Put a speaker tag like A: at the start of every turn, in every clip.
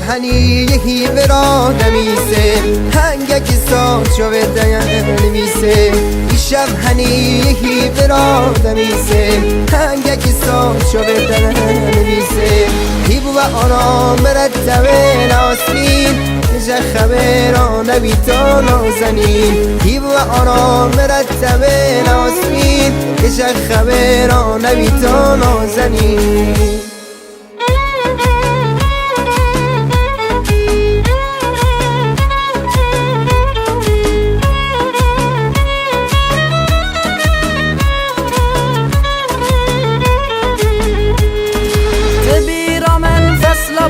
A: هنی برا نمیسه هنگه که ساچو به دیان نمیسه شب هنی برا نمیسه هنگه که ساچو به دیان نمیسه هیبو و آرام مرتبه ناسمین نجا خبران بیتا نازنین هیبو و آرام مرتبه ناسمین نجا خبران بیتا نازنین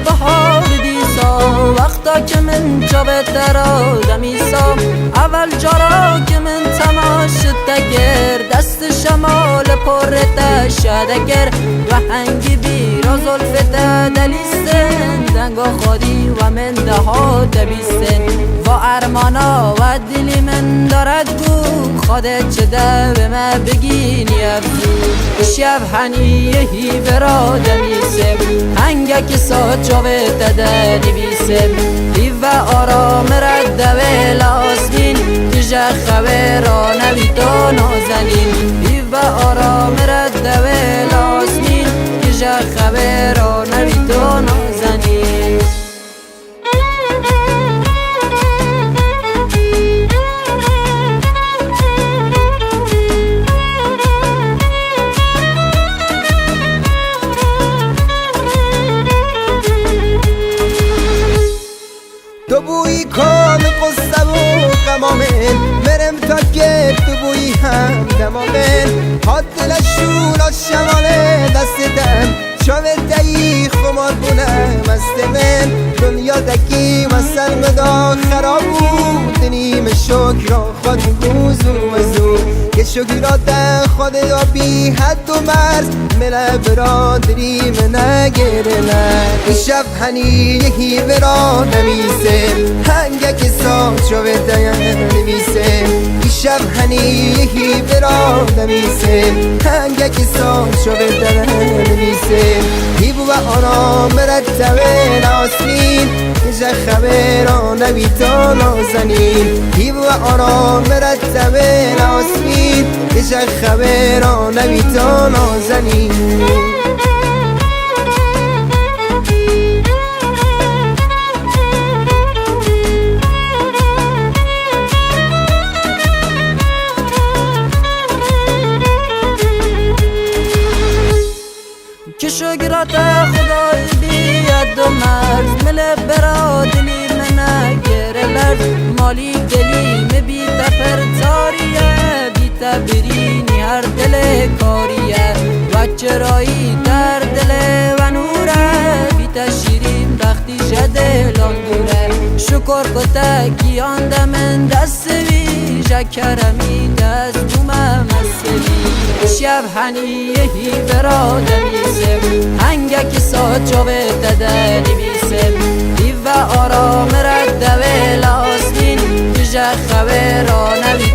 B: بهار دیسا وقتا که من جابه درا دمیسا اول جارا که من تماشت دگر دست شمال پرت شدگر و هنگی بیرا زلفت دلیستن دنگا خودی و من دها دبیستن و ارمانا و دلی من دارد گو خودت چه ده به ما بگین یفزو شب هنیهی برا دمیسم هنگه که سات جاوه دده نویسم و آرام رد و لاسمین کجا خبرا نویتا نازنین و آرام رد و لاسمین کجا خبرا نویتا نازنین
A: تو بویی کام قصه و قمامن مرم تا که تو بویی هم دمامن حد دلشون از شمال دستتم شاوه دهی خمار بونم است من دنیا دکی مثل مدا خراب بود نیم شکر را خود بوزو وزو که شکر را ده خود یا بی حد و مرز مله برادری من نگره من شب هنیهی برا نمیسه هنگه که ساچو به دیان نمیسه شب هنیهی برا نمیسه هنگه که ساچو به دیان نمیسه هیبو و آرام مرتبه ناسمین کجا خبران بیتا نازنین هیبو و آرام مرتبه ناسمین کجا خبران بیتا نازنین
B: که شکرات خدای بیاد و مرز مله برا دلی من گره لرز مالی دلی مبی تفرتاریه بی تبرینی هر دل کاریه و چرایی در دل و نوره بی تشیرین وقتی شده لاندوره شکر کتا کیان دمن دست بی جکرمی دست بومم مسلی شب هنیهی برا دمیسم هنگه که سات جاوه دده نویسم و آرام رد و لاسمین کجا خبرا نویسم